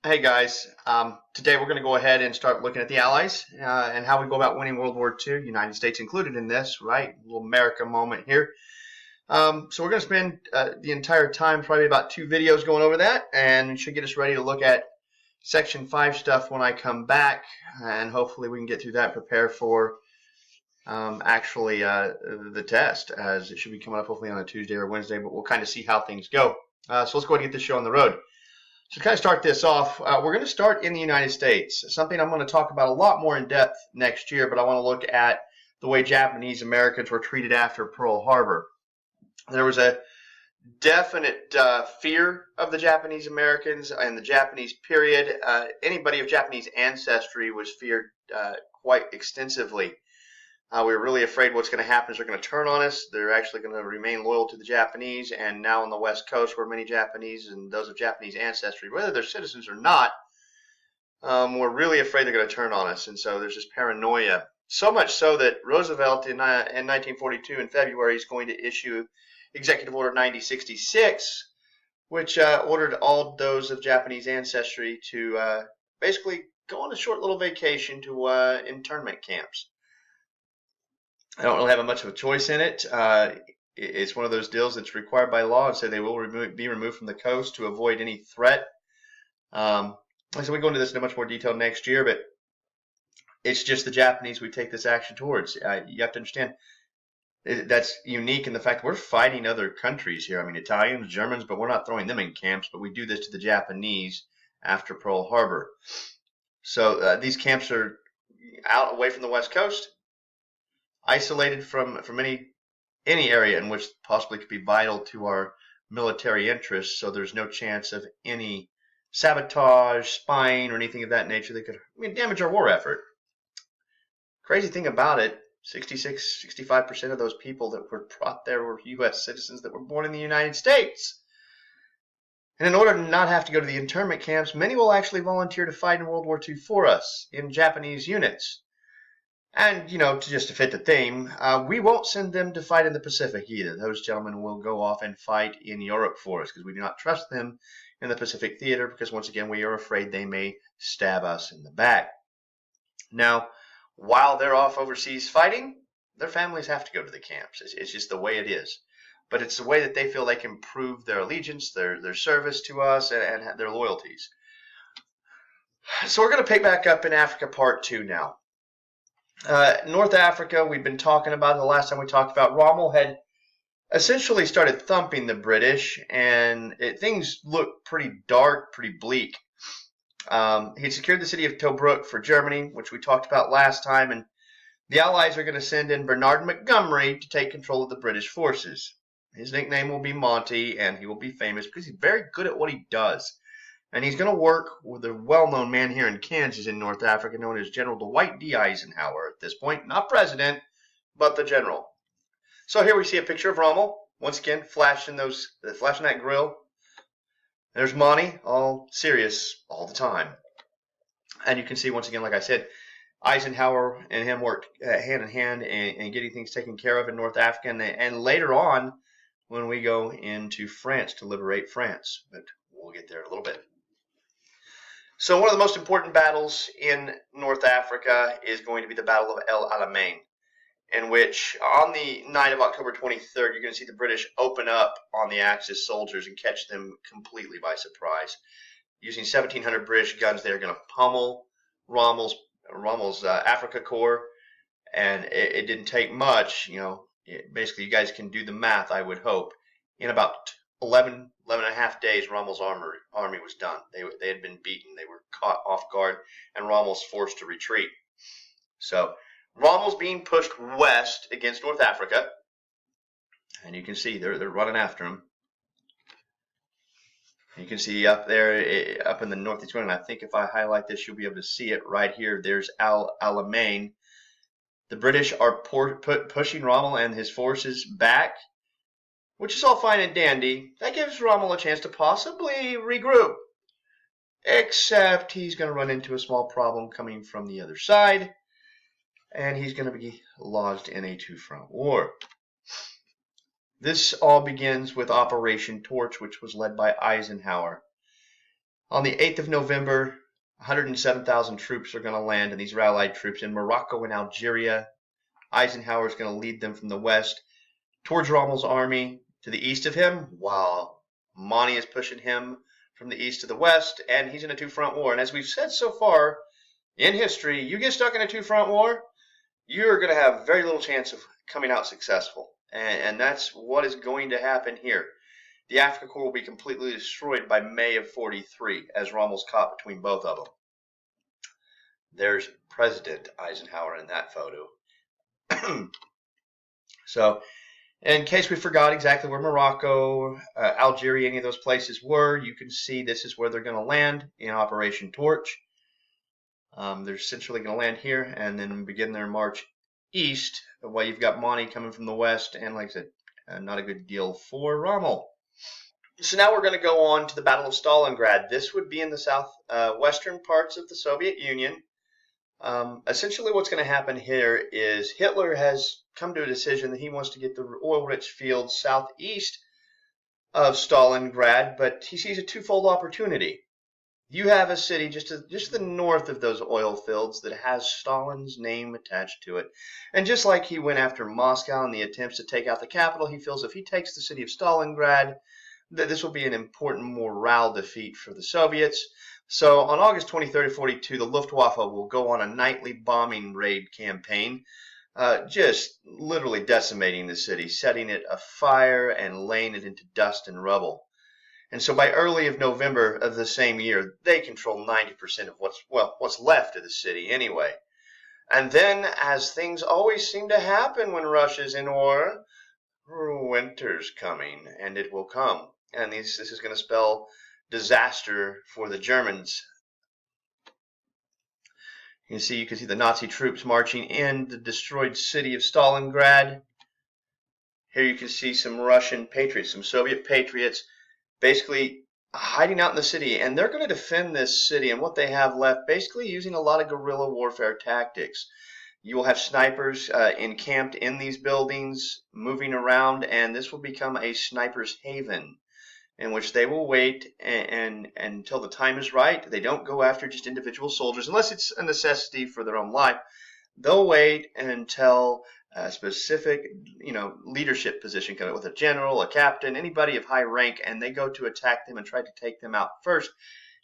Hey guys, today we're going to go ahead and start looking at the Allies and how we go about winning World War II, United States included in this, right? A little America moment here. So we're going to spend the entire time, probably about 2 videos going over that, and it should get us ready to look at Section 5 stuff when I come back, and hopefully we can get through that and prepare for the test, as it should be coming up hopefully on a Tuesday or Wednesday, but we'll kind of see how things go. So let's go ahead and get this show on the road. So to kind of start this off, we're going to start in the United States, something I'm going to talk about a lot more in depth next year, but I want to look at the way Japanese Americans were treated after Pearl Harbor. There was a definite fear of the Japanese Americans and the Japanese period. Anybody of Japanese ancestry was feared quite extensively. We were really afraid what's going to happen is they're going to turn on us. They're actually going to remain loyal to the Japanese. And now on the West Coast, where many Japanese and those of Japanese ancestry, whether they're citizens or not, we're really afraid they're going to turn on us. And so there's this paranoia. So much so that Roosevelt in 1942 in February is going to issue Executive Order 9066, which ordered all those of Japanese ancestry to basically go on a short little vacation to internment camps. I don't really have much of a choice in it. It's one of those deals that's required by law, and so they will be removed from the coast to avoid any threat. So we go into this in much more detail next year, but it's just the Japanese we take this action towards. You have to understand that's unique in the fact that we're fighting other countries here. I mean, Italians, Germans, but we're not throwing them in camps, but we do this to the Japanese after Pearl Harbor. So these camps are out away from the West Coast, isolated from any area in which possibly could be vital to our military interests, so there's no chance of any sabotage, spying, or anything of that nature that could damage our war effort. Crazy thing about it, 65% of those people that were brought there were U.S. citizens that were born in the United States. And in order to not have to go to the internment camps, many will actually volunteer to fight in World War II for us in Japanese units. And, just to fit the theme, we won't send them to fight in the Pacific either. Those gentlemen will go off and fight in Europe for us because we do not trust them in the Pacific theater because, once again, we are afraid they may stab us in the back. Now, while they're off overseas fighting, their families have to go to the camps. It's just the way it is. But it's the way that they feel they can prove their allegiance, their service to us, and their loyalties. So we're going to pick back up in Africa Part 2 now. North Africa, we've been talking about the last time we talked about. Rommel had essentially started thumping the British, and things looked pretty dark, pretty bleak. He secured the city of Tobruk for Germany, which we talked about last time, and the Allies are going to send in Bernard Montgomery to take control of the British forces. His nickname will be Monty, and he will be famous because he's very good at what he does. And he's going to work with a well-known man here in Kansas in North Africa known as General Dwight D. Eisenhower at this point. Not president, but the general. So here we see a picture of Rommel. Once again, flashing that grill. There's Monty, all serious all the time. And you can see, once again, like I said, Eisenhower and him worked hand in hand in getting things taken care of in North Africa. And later on, when we go into France to liberate France. But we'll get there in a little bit. So one of the most important battles in North Africa is going to be the Battle of El Alamein, in which on the night of October 23rd, you're going to see the British open up on the Axis soldiers and catch them completely by surprise. Using 1,700 British guns, they're going to pummel Rommel's Africa Corps, and it didn't take much. Basically, you guys can do the math, I would hope. In about 11 and a half days, Rommel's army was done. They had been beaten. They were caught off guard, and Rommel's forced to retreat. So Rommel's being pushed west against North Africa, and you can see they're running after him. You can see up there, up in the northeast corner, and I think if I highlight this, you'll be able to see it right here. There's El Alamein. The British are pushing Rommel and his forces back, which is all fine and dandy. That gives Rommel a chance to possibly regroup. Except he's going to run into a small problem coming from the other side, and he's going to be lodged in a two-front war. This all begins with Operation Torch, which was led by Eisenhower. On the 8th of November, 107,000 troops are going to land, and these are Allied troops in Morocco and Algeria. Eisenhower is going to lead them from the west towards Rommel's army to the east of him, while Monty is pushing him from the east to the west, and he's in a two-front war. And as we've said so far in history, you get stuck in a two-front war, you're going to have very little chance of coming out successful. And that's what is going to happen here. The Afrika Korps will be completely destroyed by May of 43 as Rommel's caught between both of them. There's President Eisenhower in that photo. So, in case we forgot exactly where Morocco, Algeria, any of those places were, you can see this is where they're going to land in Operation Torch. They're essentially going to land here and then begin their march east, while you've got Monty coming from the west, and like I said, not a good deal for Rommel. So now we're going to go on to the Battle of Stalingrad. This would be in the southwestern parts of the Soviet Union. Essentially what's going to happen here is Hitler has come to a decision that he wants to get the oil-rich fields southeast of Stalingrad, but he sees a twofold opportunity. You have a city just to the north of those oil fields that has Stalin's name attached to it. And just like he went after Moscow in the attempts to take out the capital, he feels if he takes the city of Stalingrad, that this will be an important morale defeat for the Soviets. So on August 23rd of 42, the Luftwaffe will go on a nightly bombing raid campaign, just literally decimating the city, setting it afire and laying it into dust and rubble. And so by early of November of the same year, they control 90% of what's left of the city anyway. And then, as things always seem to happen when Russia's in war, winter's coming, and it will come. And this is going to spell disaster for the Germans. You can see the Nazi troops marching in the destroyed city of Stalingrad. Here you can see some Russian patriots, some Soviet patriots, basically hiding out in the city, and they're going to defend this city and what they have left, basically using a lot of guerrilla warfare tactics. You will have snipers encamped in these buildings, moving around, and this will become a sniper's haven, in which they will wait and until the time is right. They don't go after just individual soldiers unless it's a necessity for their own life. They'll wait until a specific, leadership position comes with a general, a captain, anybody of high rank, and they go to attack them and try to take them out first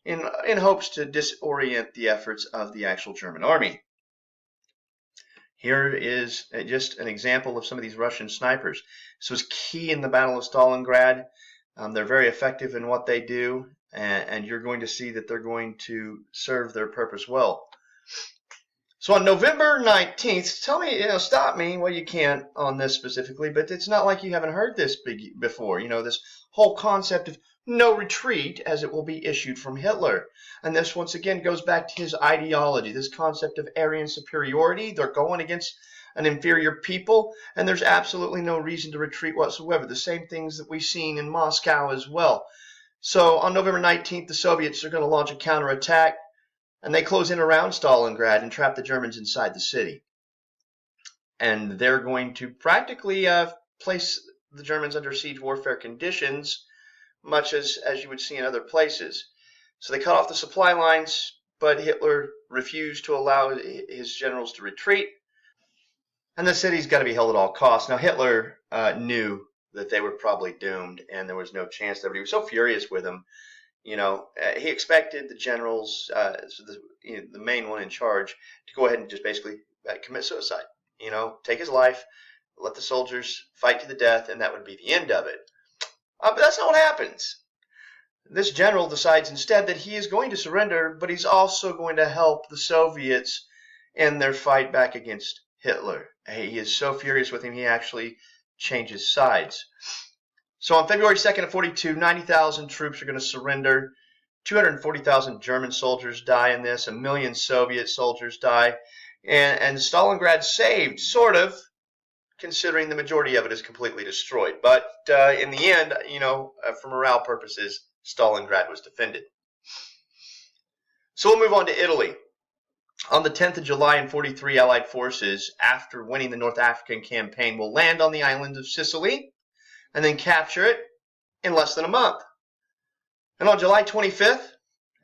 in hopes to disorient the efforts of the actual German army. Here is just an example of some of these Russian snipers. This was key in the Battle of Stalingrad. They're very effective in what they do, and you're going to see that they're going to serve their purpose well. So on November 19th, tell me, stop me, well, you can't on this specifically, but it's not like you haven't heard this before. This whole concept of no retreat, as it will be issued from Hitler. And this once again goes back to his ideology, this concept of Aryan superiority. They're going against an inferior people, and there's absolutely no reason to retreat whatsoever. The same things that we've seen in Moscow as well. So on November 19th, the Soviets are going to launch a counterattack, and they close in around Stalingrad and trap the Germans inside the city. And they're going to practically place the Germans under siege warfare conditions, much as you would see in other places. So they cut off the supply lines, but Hitler refused to allow his generals to retreat. And the city's got to be held at all costs. Now, Hitler knew that they were probably doomed, and there was no chance that he was so furious with them. He expected the generals, the main one in charge, to go ahead and just basically commit suicide. Take his life, let the soldiers fight to the death, and that would be the end of it. But that's not what happens. This general decides instead that he is going to surrender, but he's also going to help the Soviets in their fight back against Hitler. He is so furious with him, he actually changes sides. So on February 2nd of 42, 90,000 troops are going to surrender. 240,000 German soldiers die in this. 1 million Soviet soldiers die. And Stalingrad saved, sort of, considering the majority of it is completely destroyed. But in the end, for morale purposes, Stalingrad was defended. So we'll move on to Italy. On the 10th of July in 43, Allied forces, after winning the North African campaign, will land on the island of Sicily and then capture it in less than a month. And on July 25th,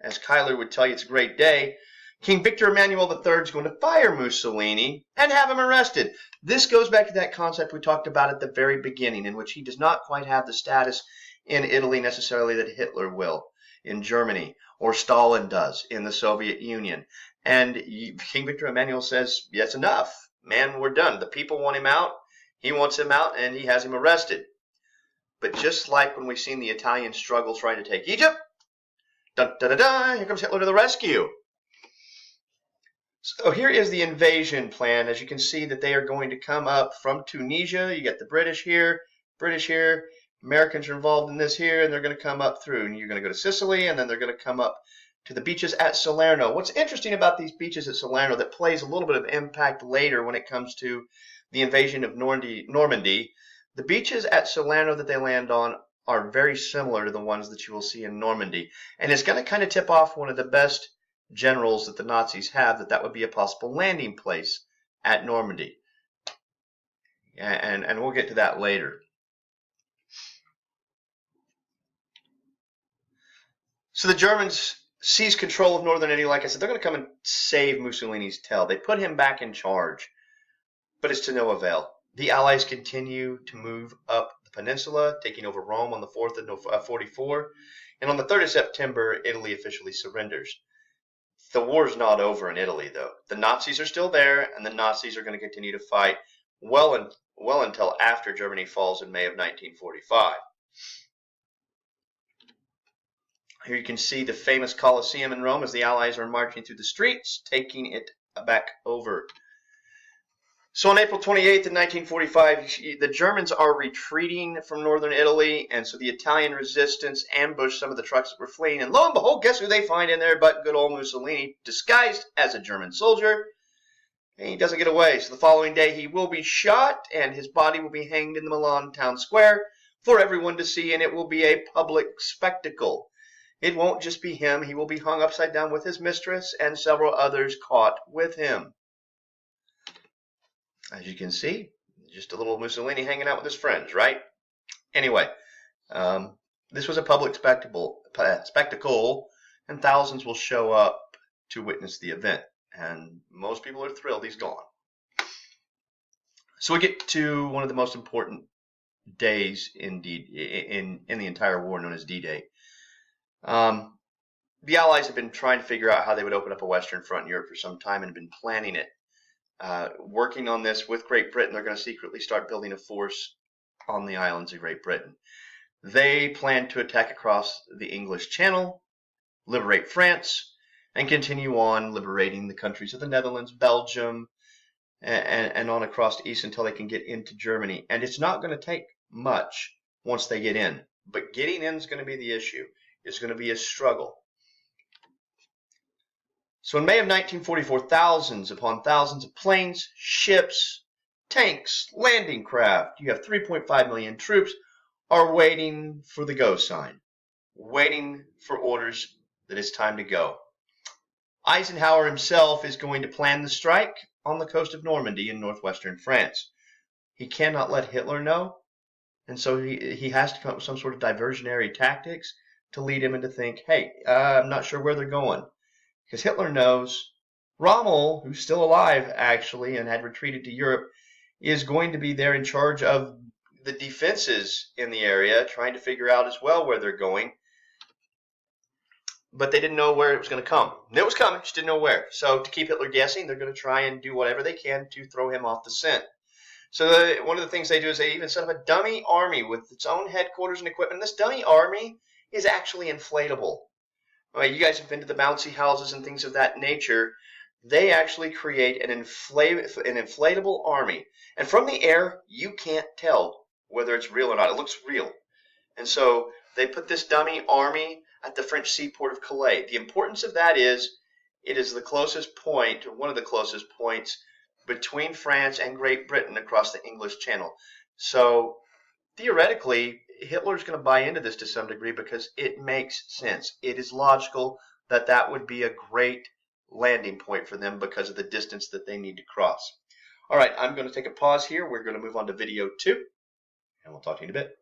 as Kyler would tell you, it's a great day. King Victor Emmanuel III is going to fire Mussolini and have him arrested. This goes back to that concept we talked about at the very beginning, in which he does not quite have the status in Italy necessarily that Hitler will in Germany, or Stalin does in the Soviet Union. And King Victor Emmanuel says, yes, enough. Man, we're done. The people want him out. He wants him out, and he has him arrested. But just like when we've seen the Italian struggle trying to take Egypt, dun, dun, dun, dun, here comes Hitler to the rescue. So here is the invasion plan. As you can see that they are going to come up from Tunisia. You got the British here, Americans are involved in this here, and they're going to come up through. And you're going to go to Sicily, and then they're going to come up to the beaches at Salerno. What's interesting about these beaches at Salerno that plays a little bit of impact later when it comes to the invasion of Normandy, the beaches at Salerno that they land on are very similar to the ones that you will see in Normandy. And it's going to kind of tip off one of the best generals that the Nazis have, that would be a possible landing place at Normandy. And we'll get to that later. So the Germans seize control of northern Italy. Like I said, they're going to come and save Mussolini's tail. They put him back in charge, but it's to no avail. The Allies continue to move up the peninsula, taking over Rome on the 4th of 44. And on the 3rd of September, Italy officially surrenders. The war's not over in Italy, though. The Nazis are still there, and the Nazis are going to continue to fight well until after Germany falls in May of 1945. Here you can see the famous Colosseum in Rome as the Allies are marching through the streets, taking it back over. So on April 28th in 1945, the Germans are retreating from northern Italy, and so the Italian resistance ambushed some of the trucks that were fleeing. And lo and behold, guess who they find in there but good old Mussolini, disguised as a German soldier. And he doesn't get away. So the following day, he will be shot, and his body will be hanged in the Milan town square for everyone to see, and it will be a public spectacle. It won't just be him. He will be hung upside down with his mistress and several others caught with him. As you can see, just a little Mussolini hanging out with his friends, right? Anyway, this was a public spectacle, and thousands will show up to witness the event. And most people are thrilled he's gone. So we get to one of the most important days in the entire war, known as D-Day. The Allies have been trying to figure out how they would open up a Western Front in Europe for some time and have been planning it. Working on this with Great Britain, they're going to secretly start building a force on the islands of Great Britain. They plan to attack across the English Channel, liberate France, and continue on liberating the countries of the Netherlands, Belgium, and on across the east until they can get into Germany. And it's not going to take much once they get in. But getting in is going to be the issue. It's going to be a struggle. So in May of 1944, thousands upon thousands of planes, ships, tanks, landing craft, you have 3.5 million troops, are waiting for the go sign, waiting for orders that it's time to go. Eisenhower himself is going to plan the strike on the coast of Normandy in northwestern France. He cannot let Hitler know, and so he has to come up with some sort of diversionary tactics to lead him into think, hey, I'm not sure where they're going. Because Hitler knows Rommel, who's still alive actually and had retreated to Europe, is going to be there in charge of the defenses in the area, trying to figure out as well where they're going. But they didn't know where it was going to come. It was coming, just didn't know where. So to keep Hitler guessing, they're going to try and do whatever they can to throw him off the scent. So one of the things they do is they even set up a dummy army with its own headquarters and equipment. This dummy army is actually inflatable. Right, you guys have been to the bouncy houses and things of that nature. They actually create an inflatable army. And from the air, you can't tell whether it's real or not. It looks real. And so they put this dummy army at the French seaport of Calais. The importance of that is it is the closest point, or one of the closest points, between France and Great Britain across the English Channel. So theoretically, Hitler's going to buy into this to some degree because it makes sense. It is logical that that would be a great landing point for them because of the distance that they need to cross. All right, I'm going to take a pause here. We're going to move on to video 2, and we'll talk to you in a bit.